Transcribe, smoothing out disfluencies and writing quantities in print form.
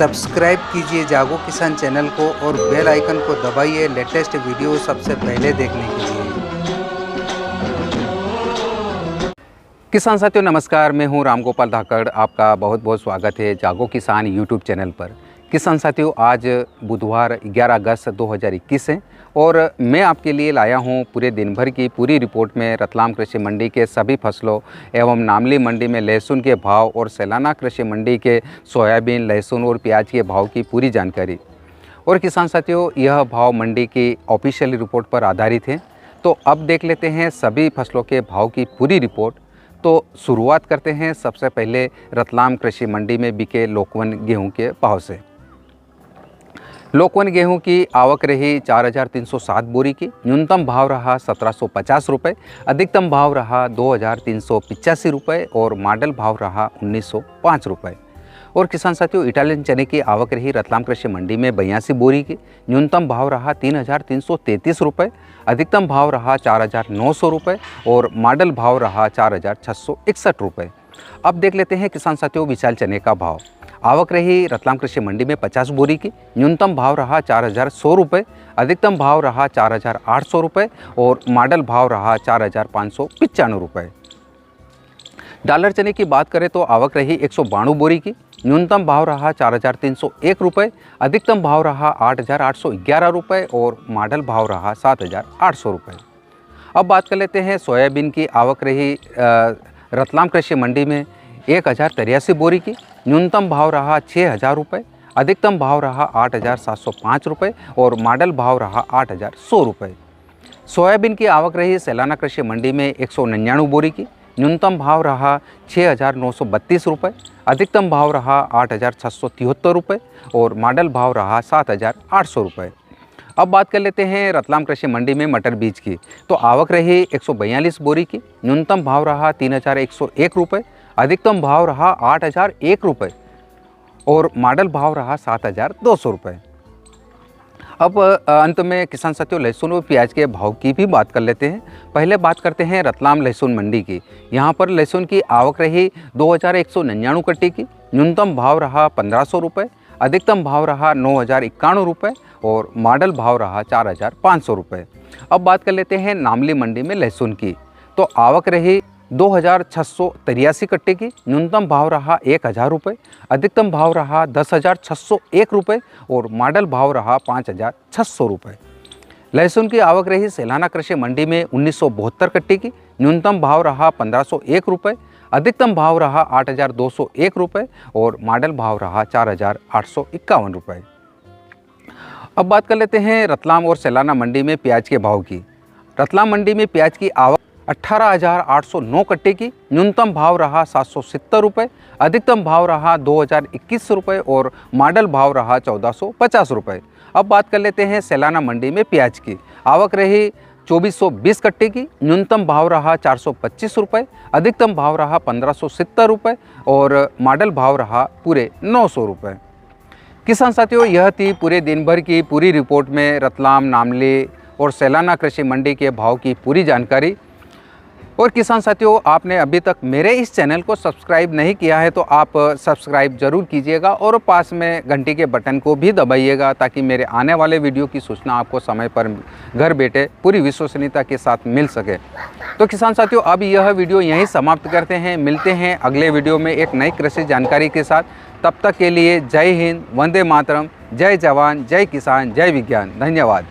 Subscribe कीजिए जागो किसान चैनल को और बेल आइकन को दबाइए लेटेस्ट वीडियो सबसे पहले देखने के लिए। किसान साथियों नमस्कार, मैं हूं रामगोपाल धाकड़। आपका बहुत बहुत स्वागत है जागो किसान यूट्यूब चैनल पर। किसान साथियों, आज बुधवार 11 अगस्त 2021 है और मैं आपके लिए लाया हूं पूरे दिन भर की पूरी रिपोर्ट में रतलाम कृषि मंडी के सभी फसलों एवं नामली मंडी में लहसुन के भाव और सैलाना कृषि मंडी के सोयाबीन, लहसुन और प्याज के भाव की पूरी जानकारी। और किसान साथियों, यह भाव मंडी की ऑफिशियल रिपोर्ट पर आधारित है। तो अब देख लेते हैं सभी फसलों के भाव की पूरी रिपोर्ट। तो शुरुआत करते हैं सबसे पहले रतलाम कृषि मंडी में बिके लोकवन गेहूं के भाव से। लोकवन गेहूं की आवक रही 4,307 बोरी की। न्यूनतम भाव रहा 1,750 रुपये, अधिकतम भाव रहा 2,385 रुपये और मॉडल भाव रहा 1,905 रुपये। और किसान साथियों, इटालियन चने की आवक रही रतलाम कृषि मंडी में 82 बोरी की। न्यूनतम भाव रहा 3,333 रुपये, अधिकतम भाव रहा 4,900 रुपये और मॉडल भाव रहा 4,661 रुपये। अब देख लेते हैं किसान साथियों विशाल चने का भाव। आवक रही रतलाम कृषि मंडी में 50 बोरी की। न्यूनतम भाव रहा 4,100 रुपये, अधिकतम भाव रहा 4,800 रुपये और मॉडल भाव रहा 4,595 रुपये। डॉलर चने की बात करें तो आवक रही 192 बोरी की। न्यूनतम भाव रहा 4,301 रुपये, अधिकतम भाव रहा 8,811 रुपये और मॉडल भाव रहा 7,800 रुपये। अब बात कर लेते हैं सोयाबीन की। आवक रही रतलाम कृषि मंडी में 1,083 बोरी की। न्यूनतम भाव रहा 6,000 रुपये, अधिकतम भाव रहा 8,705 रुपये और मॉडल भाव रहा 8,100 रुपये। सोयाबीन की आवक रही सैलाना कृषि मंडी में 199 बोरी की। न्यूनतम भाव रहा 6,932 रुपये, अधिकतम भाव रहा 8,673 रुपये और मॉडल भाव रहा 7,800 रुपये। अब बात कर लेते हैं रतलाम कृषि मंडी में मटर बीज की। तो आवक रही 142 बोरी की। न्यूनतम भाव रहा 3,101 रुपये, अधिकतम भाव रहा 8,001 रुपये और मॉडल भाव रहा 7,200 रुपये। अब अंत में किसान साथियों लहसुन और प्याज के भाव की भी बात कर लेते हैं। पहले बात करते हैं रतलाम लहसुन मंडी की। यहाँ पर लहसुन की आवक रही 2,199 कट्टी की। न्यूनतम भाव रहा 1,500 रुपये, अधिकतम भाव रहा 9,091 रुपये और मॉडल भाव रहा 4,500 रुपये। अब बात कर लेते हैं नामली मंडी में लहसुन की। तो आवक रही 2,683 कट्टे की। न्यूनतम भाव रहा 1,000 रुपये, अधिकतम भाव रहा 10,601 रुपये और मॉडल भाव रहा 5,600 रुपये। लहसुन की आवक रही सैलाना कृषि मंडी में 1,972 कट्टे की। न्यूनतम भाव रहा 1,501 रुपये, अधिकतम भाव रहा 8,201 रुपये और मॉडल भाव रहा 4,851 रुपये। अब बात कर लेते हैं रतलाम और सैलाना मंडी में प्याज के भाव की। रतलाम मंडी में प्याज की आवक 18,809 कट्टे की। न्यूनतम भाव रहा 770 रुपये, अधिकतम भाव रहा 2,021 रुपये और मॉडल भाव रहा 1,450 रुपये। अब बात कर लेते हैं सैलाना मंडी में प्याज की। आवक रही 2,420 कट्टे की। न्यूनतम भाव रहा 425 रुपये, अधिकतम भाव रहा 1,570 रुपये और मॉडल भाव रहा पूरे 900 रुपये। किसान साथियों, यह थी पूरे दिन भर की पूरी रिपोर्ट में रतलाम, नामली और सैलाना कृषि मंडी के भाव की पूरी जानकारी। और किसान साथियों, आपने अभी तक मेरे इस चैनल को सब्सक्राइब नहीं किया है तो आप सब्सक्राइब ज़रूर कीजिएगा और पास में घंटी के बटन को भी दबाइएगा ताकि मेरे आने वाले वीडियो की सूचना आपको समय पर घर बैठे पूरी विश्वसनीयता के साथ मिल सके। तो किसान साथियों, अब यह वीडियो यहीं समाप्त करते हैं। मिलते हैं अगले वीडियो में एक नई कृषि जानकारी के साथ। तब तक के लिए जय हिंद, वंदे मातरम, जय जवान, जय किसान, जय विज्ञान। धन्यवाद।